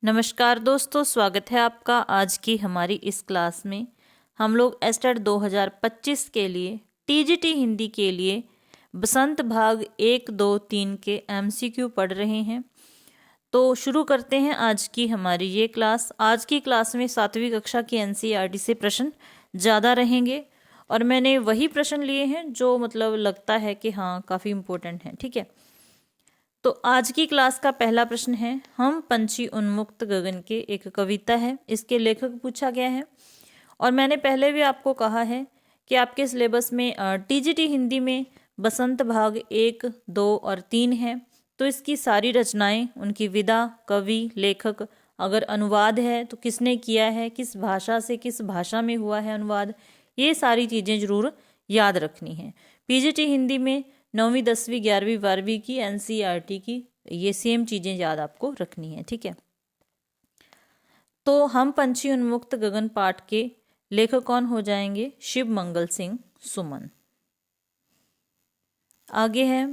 नमस्कार दोस्तों, स्वागत है आपका आज की हमारी इस क्लास में। हम लोग एस्टेट 2025 के लिए टीजीटी हिंदी के लिए बसंत भाग 1, 2, 3 के एमसीक्यू पढ़ रहे हैं। तो शुरू करते हैं आज की हमारी ये क्लास। आज की क्लास में 7वीं कक्षा की एनसीईआरटी से प्रश्न ज़्यादा रहेंगे और मैंने वही प्रश्न लिए हैं जो मतलब लगता है कि हाँ काफ़ी इम्पोर्टेंट हैं। ठीक है, तो आज की क्लास का पहला प्रश्न है, हम पंछी उन्मुक्त गगन के एक कविता है, इसके लेखक पूछा गया है। और मैंने पहले भी आपको कहा है कि आपके सिलेबस में टीजीटी हिंदी में बसंत भाग 1, 2 और 3 है। तो इसकी सारी रचनाएं, उनकी विधा, कवि, लेखक, अगर अनुवाद है तो किसने किया है, किस भाषा से किस भाषा में हुआ है अनुवाद, ये सारी चीज़ें जरूर याद रखनी है। पीजीटी हिंदी में 9वीं, 10वीं, 11वीं, 12वीं की एनसीईआरटी की ये सेम चीज़ें याद आपको रखनी है। ठीक है, तो हम पंछी उन्मुक्त गगन पाठ के लेखक कौन हो जाएंगे? शिव मंगल सिंह सुमन। आगे है,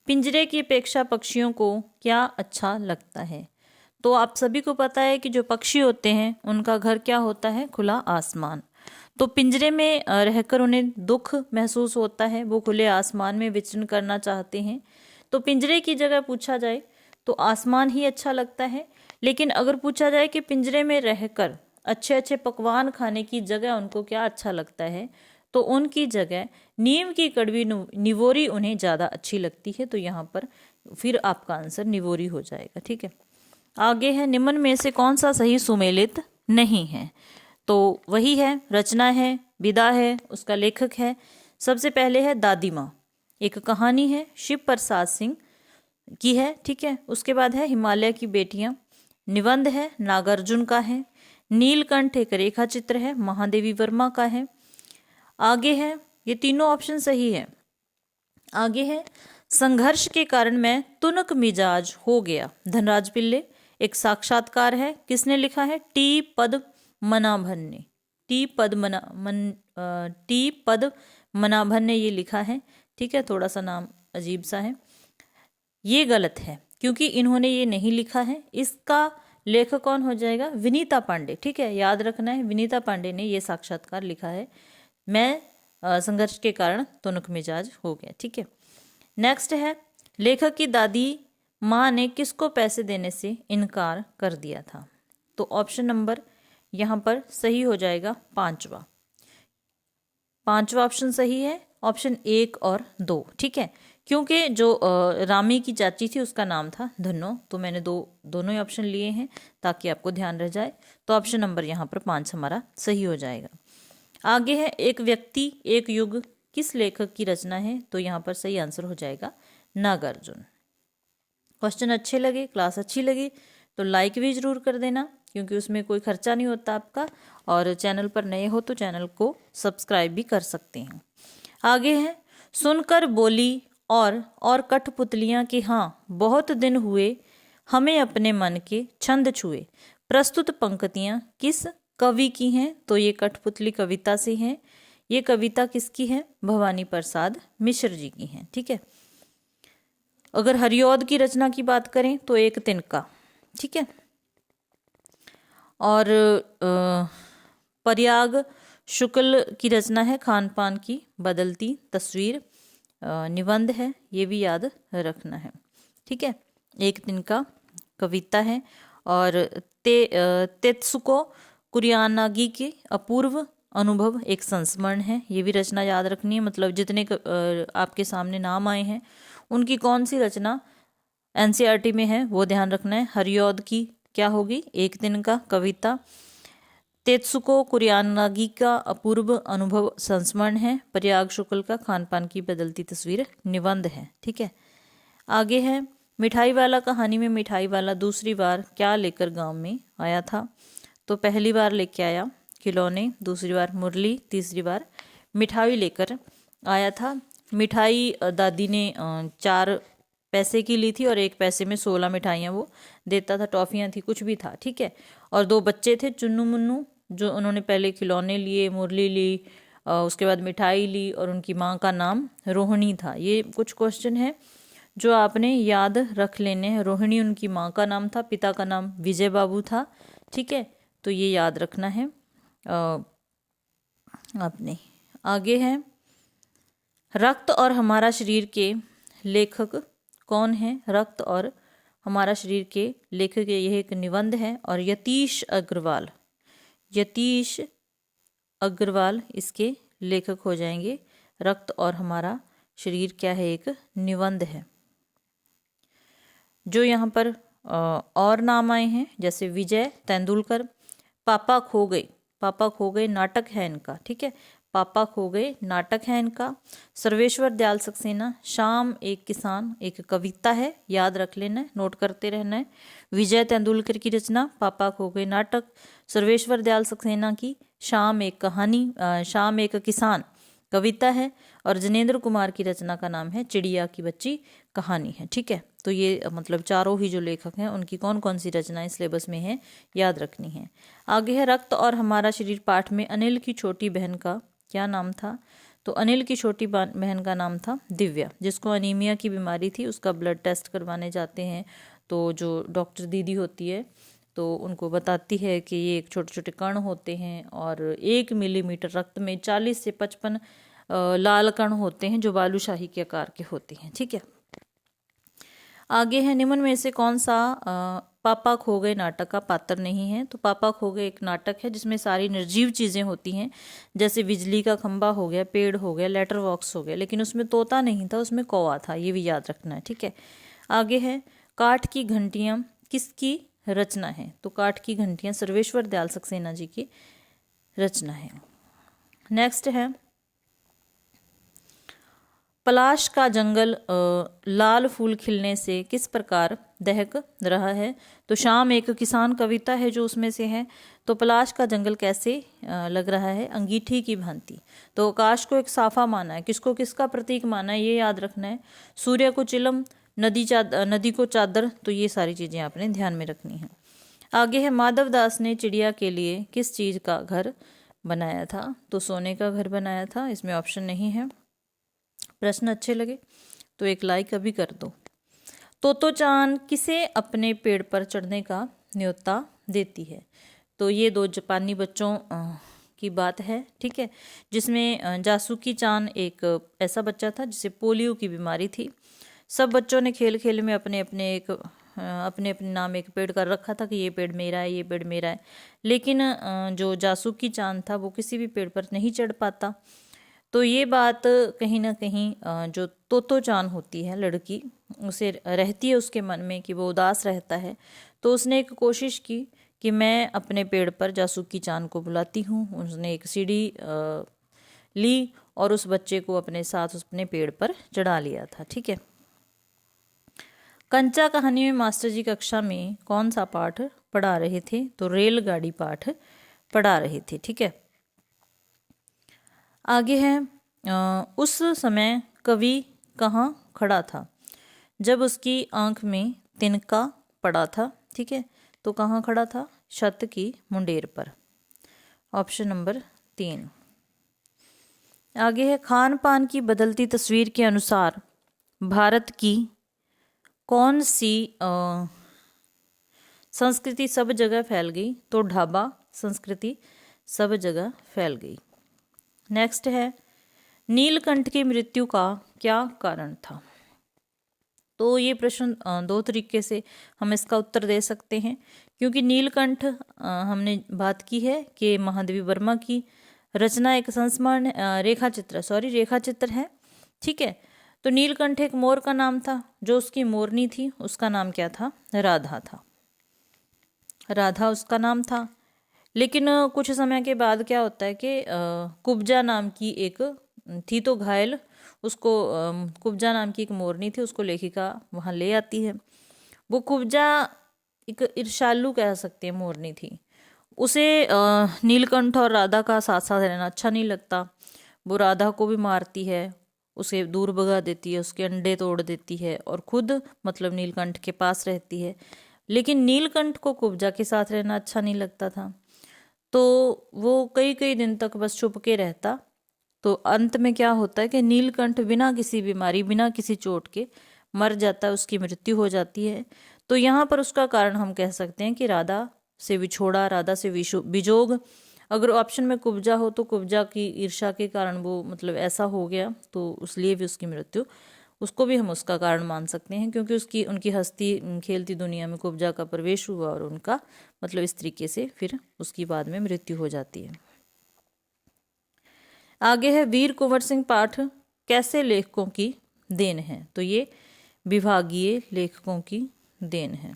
पिंजरे की अपेक्षा पक्षियों को क्या अच्छा लगता है? तो आप सभी को पता है कि जो पक्षी होते हैं उनका घर क्या होता है? खुला आसमान। तो पिंजरे में रहकर उन्हें दुख महसूस होता है, वो खुले आसमान में विचरण करना चाहते हैं। तो पिंजरे की जगह पूछा जाए तो आसमान ही अच्छा लगता है। लेकिन अगर पूछा जाए कि पिंजरे में रहकर अच्छे अच्छे पकवान खाने की जगह उनको क्या अच्छा लगता है, तो उनकी जगह नीम की कड़वी निवोरी उन्हें ज़्यादा अच्छी लगती है। तो यहाँ पर फिर आपका आंसर निवोरी हो जाएगा। ठीक है, आगे है, निम्न में से कौन सा सही सुमेलित नहीं है? तो वही है, रचना है, विधा है, उसका लेखक है। सबसे पहले है दादी माँ, एक कहानी है, शिव प्रसाद सिंह की है। ठीक है, उसके बाद है हिमालय की बेटियां, निबंध है, नागार्जुन का है। नीलकंठ एक रेखा चित्र है, महादेवी वर्मा का है। आगे है, ये तीनों ऑप्शन सही है। आगे है, संघर्ष के कारण मैं तुनक मिजाज हो गया, धनराज पिल्ले, एक साक्षात्कार है। किसने लिखा है? टी पद्मनाभन ने। टी पद्मनाभन ने ये लिखा है। ठीक है, थोड़ा सा नाम अजीब सा है, ये गलत है क्योंकि इन्होंने ये नहीं लिखा है। इसका लेखक कौन हो जाएगा? विनीता पांडे। ठीक है, याद रखना है, विनीता पांडे ने ये साक्षात्कार लिखा है, मैं संघर्ष के कारण तुनक मिजाज हो गया। ठीक है, नेक्स्ट है, लेखक की दादी माँ ने किसको पैसे देने से इनकार कर दिया था? तो ऑप्शन नंबर यहाँ पर सही हो जाएगा पांचवा ऑप्शन सही है, ऑप्शन 1 और 2। ठीक है, क्योंकि जो रामी की चाची थी उसका नाम था धनो, तो मैंने दोनों ही ऑप्शन लिए हैं ताकि आपको ध्यान रह जाए। तो ऑप्शन नंबर यहाँ पर 5 हमारा सही हो जाएगा। आगे है, एक व्यक्ति एक युग किस लेखक की रचना है? तो यहाँ पर सही आंसर हो जाएगा नागार्जुन। क्वेश्चन अच्छे लगे, क्लास अच्छी लगी तो लाइक भी जरूर कर देना, क्योंकि उसमें कोई खर्चा नहीं होता आपका। और चैनल पर नए हो तो चैनल को सब्सक्राइब भी कर सकते हैं। आगे है, सुनकर बोली और कठपुतलियाँ कि हाँ बहुत दिन हुए हमें अपने मन के छंद छुए। प्रस्तुत पंक्तियाँ किस कवि की हैं? तो ये कठपुतली कविता से हैं। ये कविता किसकी है? भवानी प्रसाद मिश्र जी की हैं। ठीक है, अगर हरिऔध की रचना की बात करें तो एक तिनका। ठीक है, और प्रयाग शुक्ल की रचना है, खान पान की बदलती तस्वीर, निबंध है, ये भी याद रखना है। ठीक है, एक तिनका कविता है। और तेत्सुको कुरियानागी के अपूर्व अनुभव एक संस्मरण है, ये भी रचना याद रखनी है। मतलब जितने आपके सामने नाम आए हैं उनकी कौन सी रचना एनसीईआरटी में है वो ध्यान रखना है। हरिऔध की क्या होगी? एक दिन का कविता। तेत्सुको कुरियानागी का अपूर्व अनुभव संस्मरण है। प्रयाग शुक्ल का खान पान की बदलती तस्वीर निबंध है। ठीक है, आगे है, मिठाई वाला कहानी में मिठाई वाला दूसरी बार क्या लेकर गांव में आया था? तो पहली बार लेके आया खिलौने, दूसरी बार मुरली, तीसरी बार मिठाई लेकर आया था। मिठाई दादी ने 4 पैसे की ली थी और 1 पैसे में 16 मिठाइयाँ वो देता था, टॉफियाँ थी, कुछ भी था। ठीक है, और 2 बच्चे थे चुन्नू मुन्नू, जो उन्होंने पहले खिलौने लिए, मुरली ली, उसके बाद मिठाई ली, और उनकी माँ का नाम रोहिणी था। ये कुछ क्वेश्चन है जो आपने याद रख लेने हैं। रोहिणी उनकी माँ का नाम था, पिता का नाम विजय बाबू था। ठीक है, तो ये याद रखना है आपने। आगे है, रक्त और हमारा शरीर के लेखक कौन है? रक्त और हमारा शरीर के लेखक, यह एक निबंध है और यतीश अग्रवाल, यतीश अग्रवाल इसके लेखक हो जाएंगे। रक्त और हमारा शरीर क्या है? एक निबंध है। जो यहाँ पर और नाम आए हैं जैसे विजय तेंदुलकर, पापा खो गए, पापा खो गए नाटक है इनका। ठीक है, पापा खो गए नाटक है इनका। सर्वेश्वर दयाल सक्सेना, शाम एक किसान एक कविता है, याद रख लेना है, नोट करते रहना है। विजय तेंदुलकर की रचना पापा खो गए नाटक, सर्वेश्वर दयाल सक्सेना की शाम एक कहानी, शाम एक किसान कविता है, और जनेंद्र कुमार की रचना का नाम है चिड़िया की बच्ची कहानी है। ठीक है, तो ये मतलब चारों ही जो लेखक हैं उनकी कौन कौन सी रचनाएं सिलेबस में है, याद रखनी है। आगे है, रक्त और हमारा शरीर पाठ में अनिल की छोटी बहन का क्या नाम था? तो अनिल की छोटी बहन का नाम था दिव्या, जिसको अनीमिया की बीमारी थी। उसका ब्लड टेस्ट करवाने जाते हैं तो जो डॉक्टर दीदी होती है तो उनको बताती है कि ये एक छोटे छोटे कण होते हैं और 1 मिलीमीटर रक्त में 40 से 55 लाल कण होते हैं जो बालूशाही के आकार के होते हैं। ठीक है, आगे है, निम्न में से कौन सा पापा खो गए नाटक का पात्र नहीं है? तो पापा खो गए एक नाटक है जिसमें सारी निर्जीव चीज़ें होती हैं, जैसे बिजली का खंभा हो गया, पेड़ हो गया, लेटर बॉक्स हो गया, लेकिन उसमें तोता नहीं था, उसमें कौवा था, ये भी याद रखना है। ठीक है, आगे है, काठ की घंटियाँ किसकी रचना है? तो काठ की घंटियाँ सर्वेश्वर दयाल सक्सेना जी की रचना है। नेक्स्ट है, पलाश का जंगल लाल फूल खिलने से किस प्रकार दहक रहा है? तो शाम एक किसान कविता है जो उसमें से है। तो पलाश का जंगल कैसे लग रहा है? अंगीठी की भांति। तो आकाश को एक साफा माना है, किसको किसका प्रतीक माना है ये याद रखना है। सूर्य को चिलम, नदी को चादर, तो ये सारी चीज़ें आपने ध्यान में रखनी है। आगे है, माधव दास ने चिड़िया के लिए किस चीज़ का घर बनाया था? तो सोने का घर बनाया था, इसमें ऑप्शन नहीं है। प्रश्न अच्छे लगे तो एक लाइक अभी कर दो। तोतोचान किसे अपने पेड़ पर चढ़ने का न्योता देती है? तो ये 2 जापानी बच्चों की बात है। ठीक है, जिसमें जासुकी चान एक ऐसा बच्चा था जिसे पोलियो की बीमारी थी। सब बच्चों ने खेल खेल में अपने अपने नाम एक पेड़ कर रखा था कि ये पेड़ मेरा है, ये पेड़ मेरा है, लेकिन जो जासुकी चांद था वो किसी भी पेड़ पर नहीं चढ़ पाता। तो ये बात कहीं ना कहीं जो तोतोचान होती है लड़की, उसे रहती है उसके मन में कि वो उदास रहता है। तो उसने एक कोशिश की कि मैं अपने पेड़ पर जासुकी चांद को बुलाती हूँ। उसने एक सीढ़ी ली और उस बच्चे को अपने साथ अपने पेड़ पर चढ़ा लिया था। ठीक है, कंचा कहानी में मास्टर जी कक्षा में कौन सा पाठ पढ़ा रहे थे? तो रेलगाड़ी पाठ पढ़ा रहे थे। ठीक है, आगे है, उस समय कवि कहाँ खड़ा था जब उसकी आंख में तिनका पड़ा था? ठीक है, तो कहाँ खड़ा था? छत की मुंडेर पर, ऑप्शन नंबर 3। आगे है, खान पान की बदलती तस्वीर के अनुसार भारत की कौन सी संस्कृति सब जगह फैल गई? तो ढाबा संस्कृति सब जगह फैल गई। नेक्स्ट है, नीलकंठ की मृत्यु का क्या कारण था? तो ये प्रश्न 2 तरीके से हम इसका उत्तर दे सकते हैं, क्योंकि नीलकंठ हमने बात की है कि महादेवी वर्मा की रचना एक संस्मरण रेखा चित्र है। ठीक है, तो नीलकंठ एक मोर का नाम था, जो उसकी मोरनी थी उसका नाम क्या था? राधा था, राधा उसका नाम था। लेकिन कुछ समय के बाद क्या होता है कि कुब्जा नाम की एक थी तो घायल, उसको कुब्जा नाम की एक मोरनी थी, उसको लेखिका वहाँ ले आती है। वो कुब्जा एक ईर्ष्यालु कह सकते हैं मोरनी थी, उसे नीलकंठ और राधा का साथ साथ रहना अच्छा नहीं लगता। वो राधा को भी मारती है, उसे दूर भगा देती है, उसके अंडे तोड़ देती है और खुद मतलब नीलकंठ के पास रहती है। लेकिन नीलकंठ को कुब्जा के साथ रहना अच्छा नहीं लगता था, तो वो कई कई दिन तक बस छुप के रहता। तो अंत में क्या होता है कि नीलकंठ बिना किसी बीमारी बिना किसी चोट के मर जाता है, उसकी मृत्यु हो जाती है। तो यहाँ पर उसका कारण हम कह सकते हैं कि राधा से विछोड़ा, राधा से विजोग। अगर ऑप्शन में कुब्जा हो तो कुब्जा की ईर्ष्या के कारण वो मतलब ऐसा हो गया, तो इसलिए भी उसकी मृत्यु, उसको भी हम उसका कारण मान सकते हैं, क्योंकि उसकी उनकी हस्ती खेलती दुनिया में कुब्जा का प्रवेश हुआ और उनका मतलब इस तरीके से फिर उसकी बाद में मृत्यु हो जाती है। आगे है वीर कुंवर सिंह पाठ कैसे लेखकों की देन है? तो ये विभागीय लेखकों की देन है।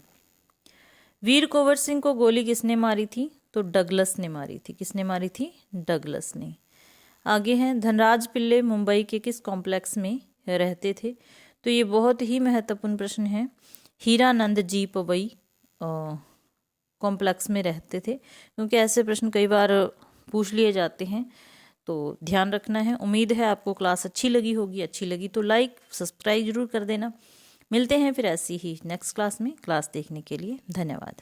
वीर कुंवर सिंह को गोली किसने मारी थी? तो डगलस ने मारी थी। किसने मारी थी? डगलस ने। आगे हैं धनराज पिल्ले मुंबई के किस कॉम्प्लेक्स में रहते थे? तो ये बहुत ही महत्वपूर्ण प्रश्न है। हीरानंद जी पवई कॉम्प्लेक्स में रहते थे, क्योंकि ऐसे प्रश्न कई बार पूछ लिए जाते हैं, तो ध्यान रखना है। उम्मीद है आपको क्लास अच्छी लगी होगी। अच्छी लगी तो लाइक सब्सक्राइब जरूर कर देना। मिलते हैं फिर ऐसी ही नेक्स्ट क्लास में। क्लास देखने के लिए धन्यवाद।